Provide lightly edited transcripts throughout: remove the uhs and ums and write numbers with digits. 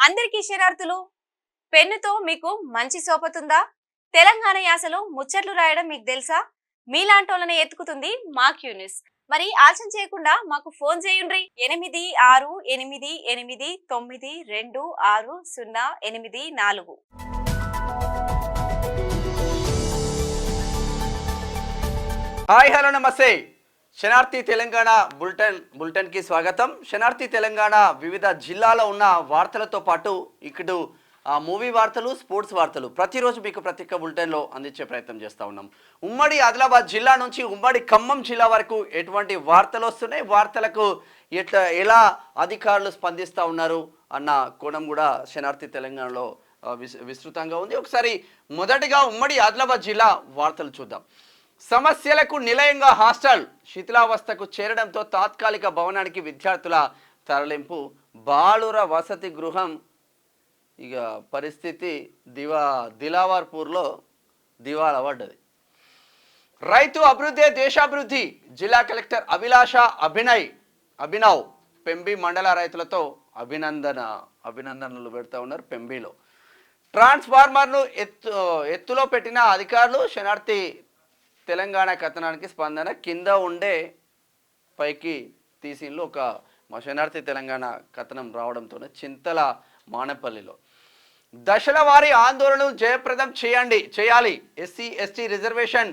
అందరికీ శరార్థులు. పెన్నుతో మీకు మంచి సోపతుందా? తెలంగాణ యాసలో ముచ్చట్లు రాయడం మీకు తెలుసా? మీలాంటోళ్ళని ఎత్తుకుతుంది మా క్యూ న్యూస్. మరి ఆలస్యం చేయకుండా మాకు ఫోన్ చేయండి. 8688926084. హాయ్ హలో నమస్తే. శనార్థి తెలంగాణ బులెటిన్కి స్వాగతం. శనార్థి తెలంగాణ వివిధ జిల్లాలో ఉన్న వార్తలతో పాటు ఇక్కడ మూవీ వార్తలు, స్పోర్ట్స్ వార్తలు ప్రతిరోజు మీకు ప్రత్యేక బులెటిన్లో అందించే ప్రయత్నం చేస్తూ ఉన్నాం. ఉమ్మడి ఆదిలాబాద్ జిల్లా నుంచి ఉమ్మడి ఖమ్మం జిల్లా వరకు ఎటువంటి వార్తలు వస్తున్నాయి, వార్తలకు ఎలా అధికారులు స్పందిస్తూ ఉన్నారు అన్న కోణం కూడా శనార్థి తెలంగాణలో విస్తృతంగా ఉంది. ఒకసారి మొదటిగా ఉమ్మడి ఆదిలాబాద్ జిల్లా వార్తలు చూద్దాం. సమస్యలకు నిలయంగా హాస్టల్ శిథిలావస్థకు చేరడంతో తాత్కాలిక భవనానికి విద్యార్థుల తరలింపు. బాలుర వసతి గృహం ఇక పరిస్థితి దిలావర్పూర్లో దివాలా పడ్డది. రైతు అభివృద్ధి దేశాభివృద్ధి. జిల్లా కలెక్టర్ అభినవ్ పెంబి మండల రైతులతో అభినందనలు పెడతా ఉన్నారు. పెంబిలో ట్రాన్స్ఫార్మర్ను ఎత్తులో పెట్టిన అధికారులు. శనార్థి తెలంగాణ కథనానికి స్పందన. కింద ఉండే పైకి తీసిన్లు ఒక శనార్థి తెలంగాణ కథనం రావడంతోనే చింతల మానపల్లిలో దశల వారీ ఆందోళనలు జయప్రదం చేయాలి. ఎస్సీ ఎస్టీ రిజర్వేషన్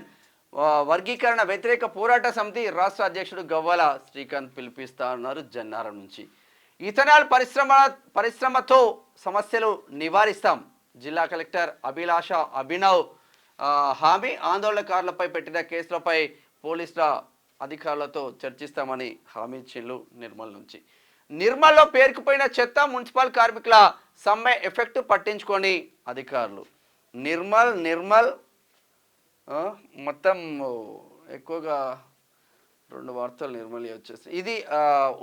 వర్గీకరణ వ్యతిరేక పోరాట సమితి రాష్ట్ర అధ్యక్షుడు గవ్వాల శ్రీకాంత్ పిలిపిస్తా ఉన్నారు జన్నారం నుంచి. ఇథనాల్ పరిశ్రమతో సమస్యలు నివారిస్తాం. జిల్లా కలెక్టర్ అభినవ్ హామీ. ఆందోళనకారులపై పెట్టిన కేసులపై పోలీసుల అధికారులతో చర్చిస్తామని హామీ ఇచ్చిండ్రు. నిర్మల్ నుంచి నిర్మల్లో పేరుకుపోయిన చెత్త మున్సిపల్ కార్మికుల సమ్మె ఎఫెక్ట్ పట్టించుకొని అధికారులు. నిర్మల్ మొత్తం ఎక్కువగా రెండు వార్తలు నిర్మల్ వచ్చేసి ఇది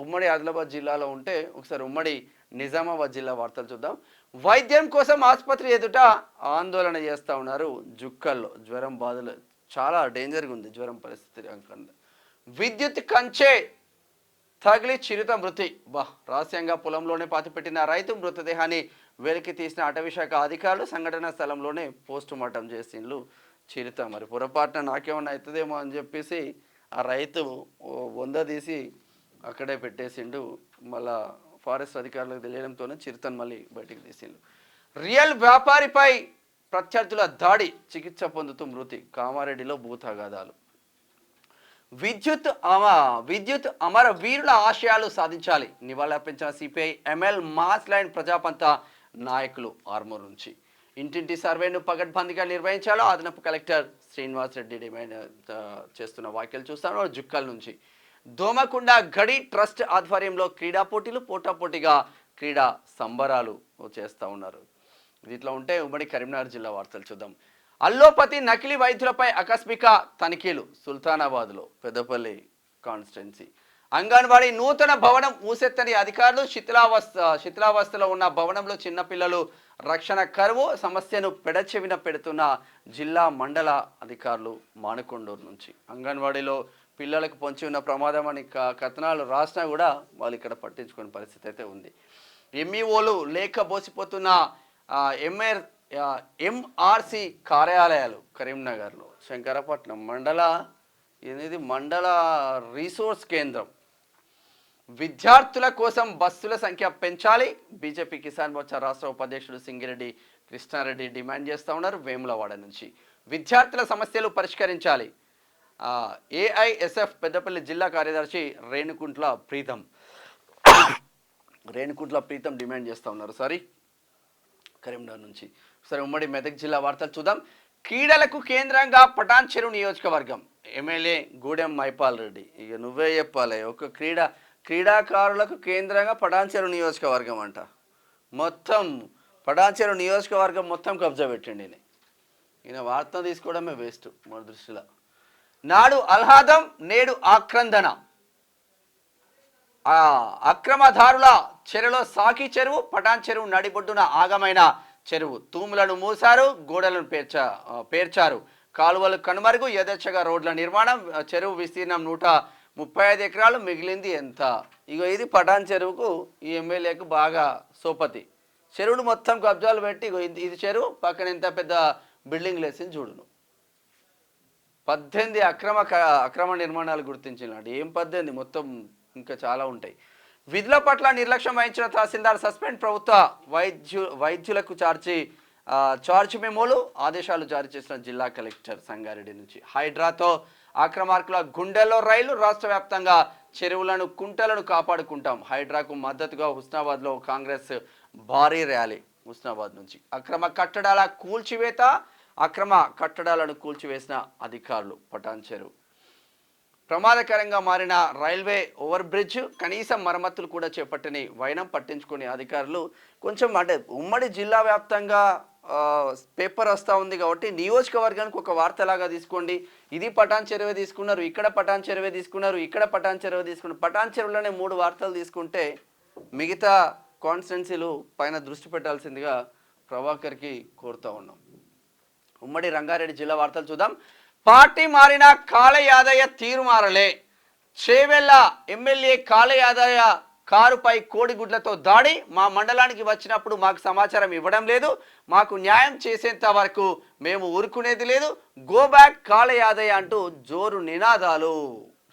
ఉమ్మడి ఆదిలాబాద్ జిల్లాలో ఉంటే ఒకసారి ఉమ్మడి నిజామాబాద్ జిల్లా వార్తలు చూద్దాం. వైద్యం కోసం ఆసుపత్రి ఎదుట ఆందోళన చేస్తూ ఉన్నారు. జుక్కల్లో జ్వరం బాధలు చాలా డేంజర్గా ఉంది. జ్వరం పరిస్థితి విద్యుత్ కంచె తగిలి చిరుత మృతి. రహస్యంగా పొలంలోనే పాతిపెట్టిన రైతు మృతదేహాన్ని వెలికి తీసిన అటవీశాఖ అధికారులు. సంఘటన స్థలంలోనే పోస్ట్ మార్టం చేసిండ్లు. చిరుత మరి పొరపాటున నాకేమన్నా అవుతుందేమో అని చెప్పేసి ఆ రైతు తీసి అక్కడే పెట్టేసిండు. మళ్ళా ఫారెస్ట్ అధికారులకు తెలియడంతోనే చిరుతను మళ్ళీ బయటికి తీసిండు. రియల్ వ్యాపారిపై ప్రత్యర్థుల దాడి, చికిత్స పొందుతూ మృతి. కామారెడ్డిలో భూతగాదాలు. విద్యుత్ అమర వీరుల ఆశయాలు సాధించాలి. నివాళులర్పించిన సిపిఐ ఎంఎల్ మాస్ లైన్ ప్రజాపంత నాయకులు. ఆర్మూర్ నుంచి ఇంటింటి సర్వేను పగడ్బందీగా నిర్వహించాలో అదనపు కలెక్టర్ శ్రీనివాస్ రెడ్డి డిమాండ్ చేస్తున్న వ్యాఖ్యలు చూస్తాను. జుక్కల్ నుంచి దోమకొండ గడి ట్రస్ట్ ఆధ్వర్యంలో క్రీడా పోటీలు, పోటాపోటీగా క్రీడా సంబరాలు చేస్తూ ఉన్నారు. ఇట్లా ఉంటే ఉమ్మడి కరీంనగర్ జిల్లా వార్తలు చూద్దాం. అల్లోపతి నకిలీ వైద్యులపై ఆకస్మిక తనిఖీలు. సుల్తానాబాద్లో పెద్దపల్లి కాన్స్టిట్యున్సీ అంగన్వాడీ నూతన భవనం ఊసెత్తని అధికారులు. శిథిలావస్థలో ఉన్న భవనంలో చిన్నపిల్లలు రక్షణ కరువు. సమస్యను పెడచెవిన పెడుతున్న జిల్లా మండల అధికారులు. మానకొండూరు నుంచి అంగన్వాడీలో పిల్లలకు పొంచి ఉన్న ప్రమాదం అని కథనాలు రాసినా కూడా వాళ్ళు ఇక్కడ పట్టించుకునే పరిస్థితి అయితే ఉంది. ఎంఈఓలు లేక బోసిపోతున్న ఎంఆర్సి కార్యాలయాలు. కరీంనగర్లో శంకరపట్నం మండల రీసోర్స్ కేంద్రం. విద్యార్థుల కోసం బస్సుల సంఖ్య పెంచాలి. బీజేపీ కిసాన్ మోర్చా రాష్ట్ర ఉపాధ్యక్షుడు సింగిరెడ్డి కృష్ణారెడ్డి డిమాండ్ చేస్తూ ఉన్నారు. వేములవాడ నుంచి విద్యార్థుల సమస్యలు పరిష్కరించాలి. ఏఐఎస్ఎఫ్ పెద్దపల్లి జిల్లా కార్యదర్శి రేణుకుంట్ల ప్రీతం డిమాండ్ చేస్తూ ఉన్నారు. కరీంనగర్ నుంచి సరే ఉమ్మడి మెదక్ జిల్లా వార్తలు చూద్దాం. క్రీడలకు కేంద్రంగా పటాన్ చెరువు నియోజకవర్గం. ఎమ్మెల్యే గూడెం మైపాల్ రెడ్డి ఇక నువ్వే చెప్పాలి. ఒక క్రీడాకారులకు కేంద్రంగా పటాన్ చెరువు నియోజకవర్గం అంట. మొత్తం పటాన్ చెరువు నియోజకవర్గం మొత్తం కబ్జా పెట్టండి. ఈయన వార్త తీసుకోవడమే వేస్ట్ మన దృష్టిలో. నాడు ఆహ్లాదం నేడు ఆక్రందన. అక్రమదారుల చెరువులో సాకి చెరువు. పటాన్ చెరువు నడిబొడ్డున ఆగమైన చెరువు. తూములను మూసారు, గోడలను పేర్చారు. కాలువలు కనుమరుగు. యథేచ్ఛగా రోడ్ల నిర్మాణం. చెరువు విస్తీర్ణం 135 ఎకరాలు. మిగిలింది ఎంత? ఇగో ఇది పటాన్ చెరువుకు ఈ ఎమ్మెల్యేకు బాగా సోపతి. చెరువును మొత్తం కబ్జాలు పెట్టి ఇగో ఇది చెరువు పక్కన ఎంత పెద్ద బిల్డింగ్ లేసింది చూడును. 18 అక్రమ నిర్మాణాలు గుర్తించినాడు. ఏం 18 మొత్తం ఇంకా చాలా ఉంటాయి. విధుల పట్ల నిర్లక్ష్యం వహించిన తహసీల్దార్ సస్పెండ్, ప్రభుత్వ వైద్యులకు చార్జ్ మెమోలు ఆదేశాలు జారీ చేసిన జిల్లా కలెక్టర్ సంగారెడ్డి నుంచి. హైడ్రాతో అక్రమార్కుల గుండెల్లో రైలు, రాష్ట్ర వ్యాప్తంగా చెరువులను కుంటలను కాపాడుకుంటాం. హైడ్రాకు మద్దతుగా హుస్నాబాద్లో కాంగ్రెస్ భారీ ర్యాలీ. హుస్నాబాద్ నుంచి అక్రమ కట్టడాలను కూల్చివేసిన అధికారులు. పటాన్ చెరువు ప్రమాదకరంగా మారిన రైల్వే ఓవర్ బ్రిడ్జ్, కనీసం మరమ్మతులు కూడా చేపట్టని వైనం పట్టించుకునే అధికారులు. కొంచెం అంటే ఉమ్మడి జిల్లా వ్యాప్తంగా పేపర్ వస్తూ ఉంది కాబట్టి నియోజకవర్గానికి ఒక వార్తలాగా తీసుకోండి. ఇది పటాన్ చెరువే తీసుకున్నారు, ఇక్కడ పటాన్ చెరువే తీసుకున్నారు, ఇక్కడ పటాన్ చెరువే తీసుకున్నారు. పటాన్ చెరువులోనే 3 వార్తలు తీసుకుంటే మిగతా కాన్స్టిట్యున్సీలు పైన దృష్టి పెట్టాల్సిందిగా ప్రభాకర్కి కోరుతూ ఉన్నాం. ఉమ్మడి రంగారెడ్డి జిల్లా వార్తలు చూద్దాం. పార్టీ మారిన కాళ యాదయ్య తీరు మారలే. చేవెళ్ళ ఎమ్మెల్యే కాళ యాదయ్య కారుపై కోడిగుడ్లతో దాడి. మా మండలానికి వచ్చినప్పుడు మాకు సమాచారం ఇవ్వడం లేదు. మాకు న్యాయం చేసేంత వరకు మేము ఊరుకునేది లేదు. గో బ్యాక్ కాళ యాదయ్య అంటూ జోరు నినాదాలు.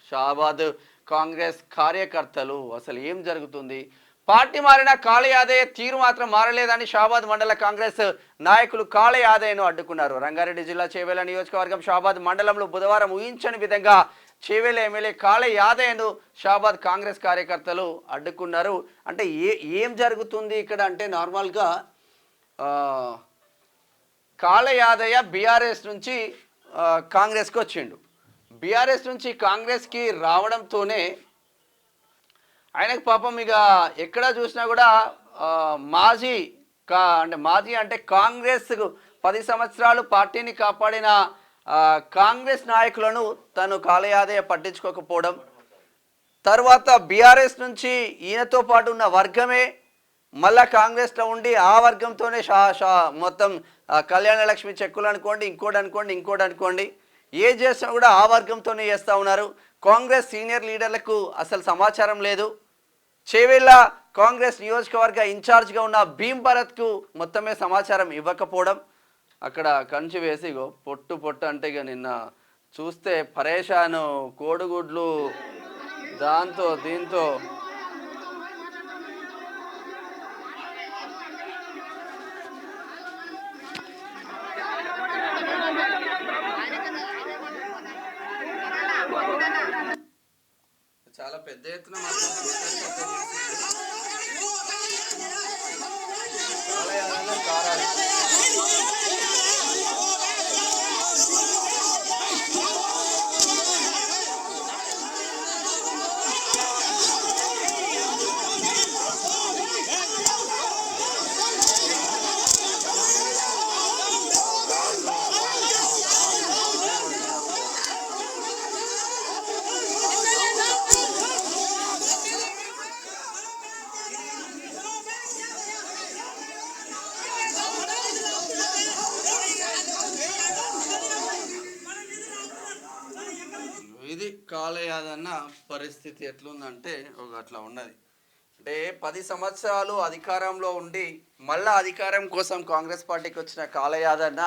షాబాద్ కాంగ్రెస్ కార్యకర్తలు అసలు ఏం జరుగుతుంది? పార్టీ మారిన కాళ యాదయ్య తీరు మాత్రం మారలేదని షాబాద్ మండల కాంగ్రెస్ నాయకులు కాళ యాదయ్యను అడ్డుకున్నారు. రంగారెడ్డి జిల్లా చేవెళ్ళ నియోజకవర్గం షాబాద్ మండలంలో బుధవారం ఊహించని విధంగా చేవెళ్ళ ఎమ్మెల్యే కాళ యాదయ్యను షాబాద్ కాంగ్రెస్ కార్యకర్తలు అడ్డుకున్నారు. అంటే ఏం జరుగుతుంది ఇక్కడ అంటే నార్మల్గా కాళ యాదయ్య బీఆర్ఎస్ నుంచి కాంగ్రెస్కి వచ్చిండు. బీఆర్ఎస్ నుంచి కాంగ్రెస్కి రావడంతోనే ఆయనకు పాపం ఇక ఎక్కడ చూసినా కూడా మాజీ అంటే కాంగ్రెస్ 10 సంవత్సరాలు పార్టీని కాపాడిన కాంగ్రెస్ నాయకులను తను కాళ యాదయ్య పట్టించుకోకపోవడం, తర్వాత బీఆర్ఎస్ నుంచి ఈయనతో పాటు ఉన్న వర్గమే మళ్ళా కాంగ్రెస్లో ఉండి ఆ వర్గంతోనే మొత్తం కళ్యాణ లక్ష్మి చెక్కులు అనుకోండి, ఇంకోటి అనుకోండి ఏ చేసినా కూడా ఆ వర్గంతోనే చేస్తూ ఉన్నారు. కాంగ్రెస్ సీనియర్ లీడర్లకు అసలు సమాచారం లేదు. చేవెళ్ళ కాంగ్రెస్ నియోజకవర్గ ఇన్ఛార్జ్గా ఉన్న భీమ్ భరత్కు మొత్తమే సమాచారం ఇవ్వకపోవడం, అక్కడ కంచి వేసి పొట్టు అంటే ఇక నిన్న చూస్తే పరేషాను, కోడిగుడ్లు, దాంతో దీంతో చాలా పెద్ద ఎత్తున ఇది కాళ యాదన్న పరిస్థితి ఎట్లుందంటే అట్లా ఉన్నది. అంటే 10 సంవత్సరాలు అధికారంలో ఉండి మళ్ళా అధికారం కోసం కాంగ్రెస్ పార్టీకి వచ్చిన కాళ యాదన్న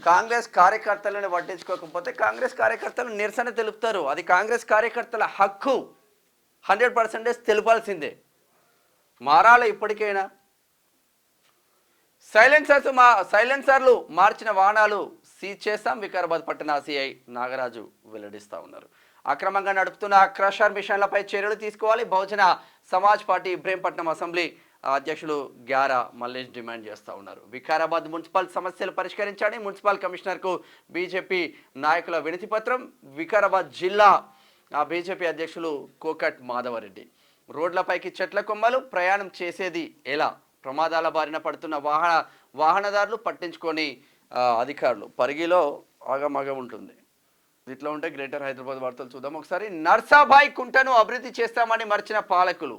కాంగ్రెస్ కార్యకర్తలను పట్టించుకోకపోతే కాంగ్రెస్ కార్యకర్తలు నిరసన తెలుపుతారు. అది కాంగ్రెస్ కార్యకర్తల హక్కు, 100% తెలపాల్సిందే. మారాలి ఇప్పటికైనా. సైలెన్సర్లు మార్చిన వాహనాలు సీజ్ చేస్తాం, వికారాబాద్ పట్టణ సిఐ నాగరాజు వెల్లడిస్తూ ఉన్నారు. అక్రమంగా నడుపుతున్న క్రషర్ మిషన్లపై చర్యలు తీసుకోవాలి. బహుజన సమాజ్ పార్టీ ఇబ్రహీంపట్నం అసెంబ్లీ అధ్యక్షులు గ్యారా మల్లేష్ డిమాండ్ చేస్తూ ఉన్నారు. వికారాబాద్ మున్సిపల్ సమస్యలు పరిష్కరించాలి. మున్సిపల్ కమిషనర్కు బీజేపీ నాయకుల వినతి పత్రం. వికారాబాద్ జిల్లా బీజేపీ అధ్యక్షులు కోకట్ మాధవరెడ్డి. రోడ్లపైకి చెట్ల కొమ్మలు, ప్రయాణం చేసేది ఎలా? ప్రమాదాల బారిన పడుతున్న వాహనదారులు పట్టించుకొని అధికారులు. పరిగిలో ఆగమగం ఉంటుంది. ఇట్లా ఉంటే గ్రేటర్ హైదరాబాద్ వార్తలు చూద్దాం ఒకసారి. నర్సాబాయ్ కుంటను అభివృద్ధి చేస్తామని మర్చిన పాలకులు.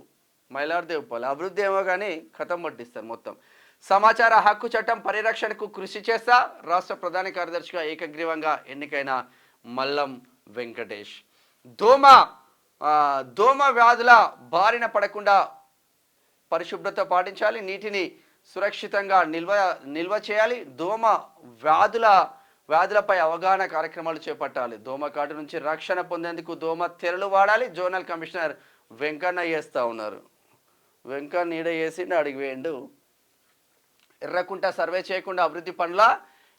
మైలార్దేవ్పల్లి అభివృద్ధి ఏమో కానీ ఖతం పట్టిస్తారు మొత్తం. సమాచార హక్కు చట్టం పరిరక్షణకు కృషి చేస్తా రాష్ట్ర ప్రధాన కార్యదర్శిగా ఏకగ్రీవంగా ఎన్నికైన మల్లం వెంకటేష్. దోమ వ్యాధుల బారిన పడకుండా పరిశుభ్రత పాటించాలి. నీటిని సురక్షితంగా నిల్వ చేయాలి. వ్యాధులపై అవగాహన కార్యక్రమాలు చేపట్టాలి. దోమ కాటు నుంచి రక్షణ పొందేందుకు దోమ తెరలు వాడాలి. జోనల్ కమిషనర్ వెంకన్న చేస్తూ ఉన్నారు. వెంకన్న నీడ చేసి అడిగి వేయండు. ఎర్రకుంట సర్వే చేయకుండా అభివృద్ధి పనుల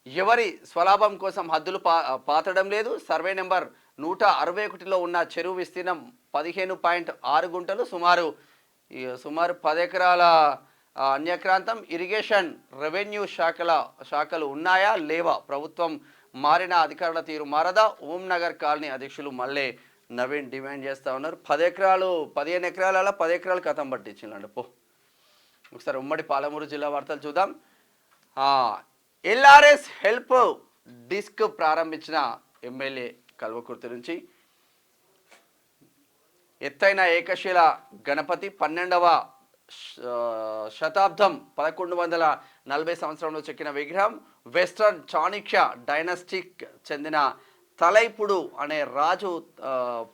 ఎవరి స్వలాభం కోసం హద్దులు పాతడం లేదు. సర్వే నెంబర్ 161లో ఉన్న చెరువు విస్తీర్ణం 15.6 గుంటలు, సుమారు 10 ఎకరాల అన్యక్రాంతం. ఇరిగేషన్ రెవెన్యూ శాఖలు ఉన్నాయా లేవా? ప్రభుత్వం మారిన అధికారుల తీరు మారదా? ఓంనగర్ కాలనీ అధ్యక్షులు మల్లె నవీన్ డిమాండ్ చేస్తూ ఉన్నారు. 15 ఎకరాల 10 ఎకరాలు కథం పట్టించిందండి పో. ఒకసారి ఉమ్మడి పాలమూరు జిల్లా వార్తలు చూద్దాం. ఎల్ఆర్ఎస్ హెల్ప్ డిస్క్ ప్రారంభించిన ఎమ్మెల్యే కల్వకుర్తి నుంచి. ఎత్తైన ఏకశిల గణపతి 12వ శతాబ్దం 1140 సంవత్సరంలో చెక్కిన విగ్రహం. వెస్టర్న్ చాణిక్య డైనాస్టిక్ చెందిన తలైపుడు అనే రాజు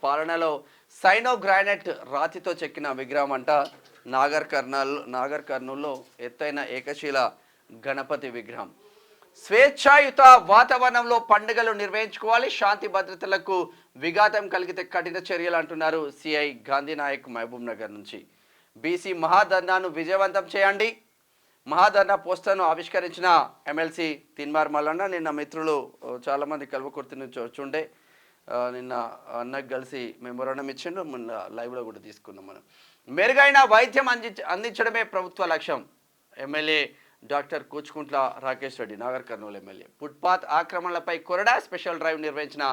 పాలనలో సైనో గ్రానైట్ రాతితో చెక్కిన విగ్రహం అంట. నాగర్ కర్నూల్లో ఎత్తైన ఏకశిల గణపతి విగ్రహం. స్వేచ్ఛాయుత వాతావరణంలో పండుగలు నిర్వహించుకోవాలి. శాంతి భద్రతలకు విఘాతం కలిగితే కఠిన చర్యలు అంటున్నారు సిఐ గాంధీనాయక్ మహబూబ్ నగర్ నుంచి. బీసీ మహాధర్నాను విజయవంతం చేయండి. మహాధర్నా పోస్టర్ను ఆవిష్కరించిన ఎమ్మెల్సీ తిన్మార్ మల్లన్న. నిన్న మిత్రులు చాలామంది కల్వకుర్తి నుంచి వచ్చుండే నిన్న అన్నకు కలిసి మెమోరాండం ఇచ్చిండు. మొన్న లైవ్లో కూడా తీసుకున్నాం మనం. మెరుగైన వైద్యం అందించడమే ప్రభుత్వ లక్ష్యం. MLA doctor Kuchukulla Rakesh Reddy Nagar Kurnool MLA. Footpath ఆక్రమణలపై కొరడా స్పెషల్ డ్రైవ్ నిర్వహించిన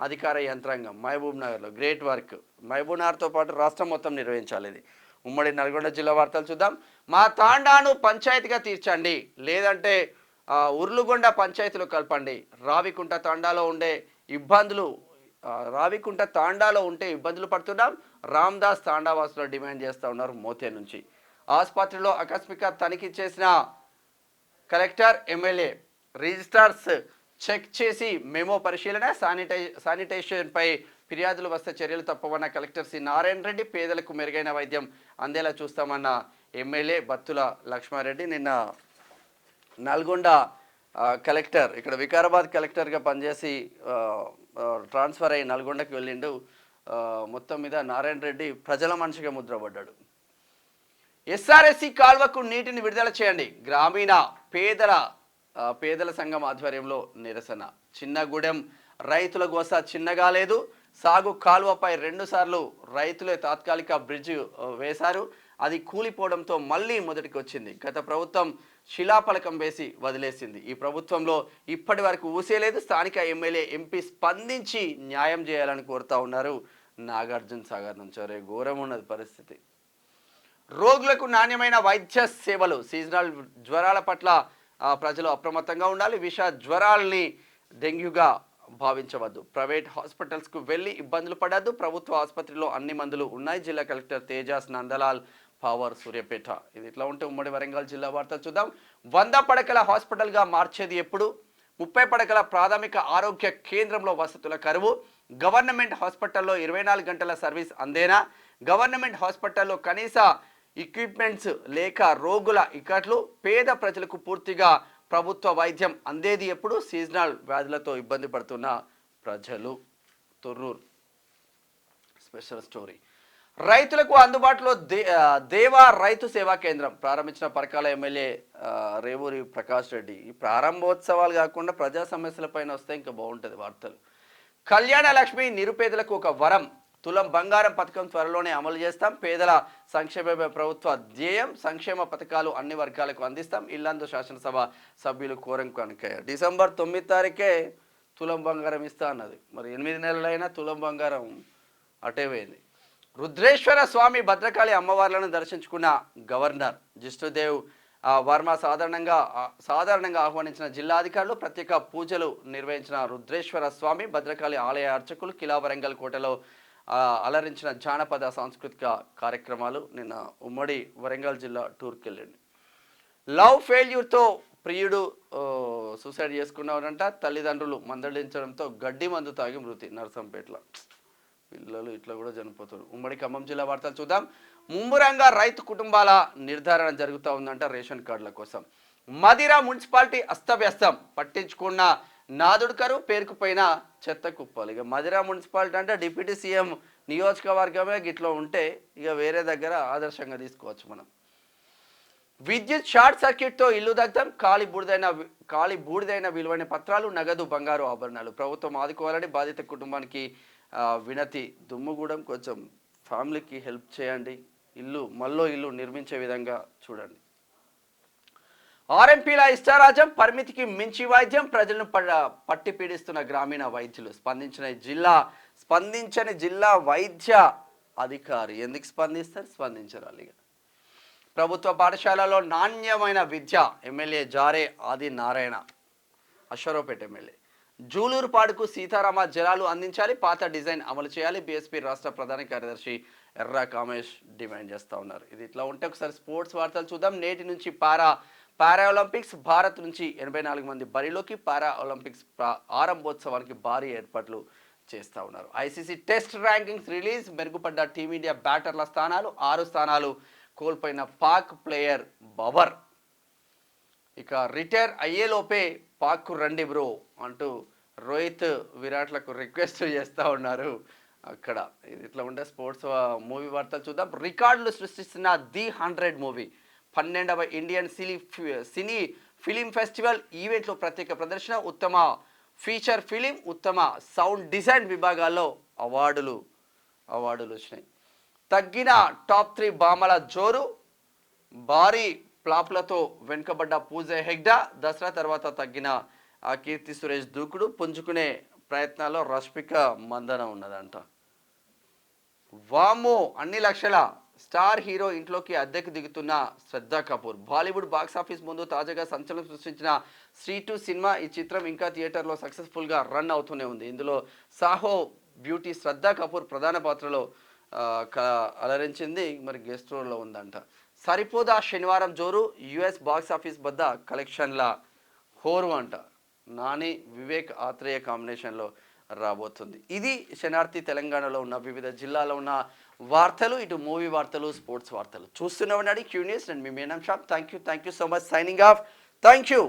అధికార యంత్రాంగం. మహబూబ్ నగర్లో గ్రేట్ వర్క్. మహబూబ్ నగర్తో పాటు రాష్ట్రం మొత్తం నిర్వహించాలి ఇది. ఉమ్మడి నల్గొండ జిల్లా వార్తలు చూద్దాం. మా తాండాను పంచాయతీగా తీర్చండి, లేదంటే ఉర్లుగొండ పంచాయతీలో కలపండి. రావికుంట తాండాలో ఉంటే ఇబ్బందులు పడుతున్నాం. రామ్దాస్ తాండావాసులు డిమాండ్ చేస్తూ ఉన్నారు మోతే నుంచి. ఆసుపత్రిలో ఆకస్మిక తనిఖీ చేసిన కలెక్టర్, ఎమ్మెల్యే. రిజిస్టార్స్ చెక్ చేసి మెమో పరిశీలన. శానిటేషన్పై ఫిర్యాదులు వస్తే చర్యలు తప్పవన్న కలెక్టర్ సి నారాయణ రెడ్డి. పేదలకు మెరుగైన వైద్యం అందేలా చూస్తామన్న ఎమ్మెల్యే బత్తుల లక్ష్మారెడ్డి. నిన్న నల్గొండ కలెక్టర్, ఇక్కడ వికారాబాద్ కలెక్టర్గా పనిచేసి ట్రాన్స్ఫర్ అయ్యి నల్గొండకి వెళ్ళిండు. మొత్తం మీద నారాయణ రెడ్డి ప్రజల మనిషిగా ముద్రపడ్డాడు. ఎస్ఆర్ఎస్సి కాల్వకు నీటిని విడుదల చేయండి. గ్రామీణ పేదల సంఘం ఆధ్వర్యంలో నిరసన. చిన్నగూడెం రైతుల గోస చిన్నగా లేదు. సాగు కాలువపై 2 సార్లు రైతులే తాత్కాలిక బ్రిడ్జ్ వేశారు. అది కూలిపోవడంతో మళ్ళీ మొదటికి వచ్చింది. గత ప్రభుత్వం శిలాఫలకం వేసి వదిలేసింది. ఈ ప్రభుత్వంలో ఇప్పటి వరకు ఊసేలేదు. స్థానిక ఎమ్మెల్యే, ఎంపీ స్పందించి న్యాయం చేయాలని కోరుతా ఉన్నారు నాగార్జున సాగర్ నుంచి. అరే ఘోరం ఉన్నది పరిస్థితి. రోగులకు నాణ్యమైన వైద్య సేవలు. సీజనల్ జ్వరాల పట్ల ప్రజలు అప్రమత్తంగా ఉండాలి. విష జ్వరాల్ని డెంగ్యూగా భావించవద్దు. ప్రైవేట్ హాస్పిటల్స్కు వెళ్ళి ఇబ్బందులు పడద్దు. ప్రభుత్వ ఆసుపత్రిలో అన్ని మందులు ఉన్నాయి. జిల్లా కలెక్టర్ తేజాస్ నందలాల్ పవర్ సూర్యాపేట. ఇది ఇట్లా ఉంటే ఉమ్మడి వరంగల్ జిల్లా వార్తలు చూద్దాం. 100 పడకల హాస్పిటల్గా మార్చేది ఎప్పుడు? 30 పడకల ప్రాథమిక ఆరోగ్య కేంద్రంలో వసతుల కరువు. గవర్నమెంట్ హాస్పిటల్లో 24 గంటల సర్వీస్ అందేనా? గవర్నమెంట్ హాస్పిటల్లో కనీస ఎక్విప్మెంట్స్ లేక రోగుల ఇక్కట్లు. పేద ప్రజలకు పూర్తిగా ప్రభుత్వ వైద్యం అందేది ఎప్పుడు? సీజనల్ వ్యాధులతో ఇబ్బంది పడుతున్న ప్రజలు. Thorrur special story. రైతులకు అందుబాటులో దేవా రైతు సేవా కేంద్రం ప్రారంభించిన పరకాల ఎమ్మెల్యే రేవూరి ప్రకాష్ రెడ్డి. ఈ ప్రారంభోత్సవాలు కాకుండా ప్రజా సమస్యలపైన వస్తే ఇంకా బాగుంటుంది వార్తలు. కళ్యాణ లక్ష్మి నిరుపేదలకు ఒక వరం. తులం బంగారం పథకం త్వరలోనే అమలు చేస్తాం. పేదల సంక్షేమ ప్రభుత్వ ధ్యేయం. సంక్షేమ పథకాలు అన్ని వర్గాలకు అందిస్తాం. ఇల్లందు శాసనసభ సభ్యులు కోరం కనకయ్య. డిసెంబర్ 9 తారీఖే తులం బంగారం ఇస్తా అన్నది. మరి 8 నెలలైనా తులం బంగారం అటే పోయింది. రుద్రేశ్వర స్వామి, భద్రకాళి అమ్మవార్లను దర్శించుకున్న గవర్నర్ జిష్ణుదేవ్ వర్మ సాధారణంగా ఆహ్వానించిన జిల్లా అధికారులు. ప్రత్యేక పూజలు నిర్వహించిన రుద్రేశ్వర స్వామి, భద్రకాళి ఆలయ అర్చకులు. కిలా వరంగల్ కోటలో అలరించిన జానపద సాంస్కృతిక కార్యక్రమాలు. నిన్న ఉమ్మడి వరంగల్ జిల్లా టూర్కి వెళ్ళండి. లవ్ ఫెయిల్యూర్తో ప్రియుడు సూసైడ్ చేసుకున్నారంట. తల్లిదండ్రులు మందలించడంతో గడ్డి మందు తాగి మృతి. నర్సంపేటలో పిల్లలు ఇట్లా కూడా చనిపోతారు. ఉమ్మడి ఖమ్మం జిల్లా వార్తలు చూద్దాం. ముమ్మరంగా రైతు కుటుంబాల నిర్ధారణ జరుగుతూ ఉందంట రేషన్ కార్డుల కోసం. మదిరా మున్సిపాలిటీ అస్తవ్యస్తం, పట్టించుకున్న నాదుడుకరు, పేరుకుపోయిన చెత్త కుప్పలు. ఇక మదిరా మున్సిపాలిటీ అంటే డిప్యూటీ సీఎం నియోజకవర్గమే గిట్లో ఉంటే ఇక వేరే దగ్గర ఆదర్శంగా తీసుకోవచ్చు మనం. విద్యుత్ షార్ట్ సర్క్యూట్తో ఇల్లు దగ్ధం, కాలి బూడిదైన విలువైన పత్రాలు, నగదు, బంగారు ఆభరణాలు. ప్రభుత్వం ఆదుకోవాలని బాధిత కుటుంబానికి వినతి. దుమ్ముగూడెం కొంచెం ఫ్యామిలీకి హెల్ప్ చేయండి, ఇల్లు నిర్మించే విధంగా చూడండి. ఆర్ఎంపీల ఇష్టారాజ్యం, పరిమితికి మించి వైద్యం, ప్రజలను పట్టి పీడిస్తున్న గ్రామీణ వైద్యులు. స్పందించని జిల్లా వైద్య అధికారి. ఎందుకు స్పందించరు అలిగా. ప్రభుత్వ పాఠశాలలో నాణ్యమైన విద్య. ఎమ్మెల్యే జారే ఆది నారాయణ, అశ్వరావుపేట ఎమ్మెల్యే. జూలూరుపాడుకు సీతారామ జలాలు అందించాలి, పాత డిజైన్ అమలు చేయాలి. బీఎస్పీ రాష్ట్ర ప్రధాన కార్యదర్శి ఎర్రా కామేష్ డిమాండ్ చేస్తూ ఉన్నారు. ఇది ఇట్లా ఉంటే ఒకసారి స్పోర్ట్స్ వార్తలు చూద్దాం. నేటి నుంచి పారా ఒలింపిక్స్. భారత్ నుంచి 84 మంది బరిలోకి. పారా ఒలింపిక్స్ ఆరంభోత్సవానికి భారీ ఏర్పాట్లు చేస్తూ ఉన్నారు. ICC test rankings release. మెరుగుపడ్డ టీమిండియా బ్యాటర్ల స్థానాలు. 6 స్థానాలు కోల్పోయిన పాక్ ప్లేయర్ బబర్. ఇక రిటైర్ అయ్యేలోపే పాక్కు రండి బ్రో అంటూ రోహిత్ విరాట్లకు రిక్వెస్ట్ చేస్తూ ఉన్నారు అక్కడ. ఇది ఇట్లా ఉండే స్పోర్ట్స్ మూవీ వార్తలు చూద్దాం. రికార్డులు సృష్టిస్తున్న ది 100 మూవీ. 12వ ఇండియన్ సినీ ఫిలిం ఫెస్టివల్ ఈవెంట్లో ప్రత్యేక ప్రదర్శన. ఉత్తమ ఫీచర్ ఫిలిం, ఉత్తమ సౌండ్ డిజైన్ విభాగాల్లో అవార్డులు వచ్చినాయి. తగ్గిన టాప్ 3 భామల జోరు. భారీ ఫ్లాప్లతో వెనుకబడ్డ పూజ హెగ్డా. దసరా తర్వాత తగ్గిన కీర్తి సురేష్ దూకుడు. పుంజుకునే ప్రయత్నాల్లో రష్మిక మందన ఉన్నదంట. వామో, అన్ని లక్షల స్టార్ హీరో ఇంట్లోకి అద్దెకు దిగుతున్న శ్రద్ధా కపూర్. బాలీవుడ్ బాక్సాఫీస్ ముందు తాజాగా సంచలనం సృష్టించిన శ్రీ 2 సినిమా. ఈ చిత్రం ఇంకా థియేటర్లో సక్సెస్ఫుల్గా రన్ అవుతూనే ఉంది. ఇందులో సాహో బ్యూటీ శ్రద్ధా కపూర్ ప్రధాన పాత్రలో అలరించింది. మరి గెస్ట్ రోల్లో ఉందంట. సరిపోదా శనివారం జోరు. యుఎస్ బాక్సాఫీస్ వద్ద కలెక్షన్ల హోరు అంట. నాని, వివేక్ ఆత్రేయ కాంబినేషన్లో రాబోతుంది. ఇది శనార్థి తెలంగాణలో ఉన్న వివిధ జిల్లాలో ఉన్న వార్తలు. ఇటు మూవీ వార్తలు, స్పోర్ట్స్ వార్తలు చూస్తున్నామని క్యూ న్యూస్. అండ్ మీ మేనం shop. Thank you so much. Signing off. Thank you.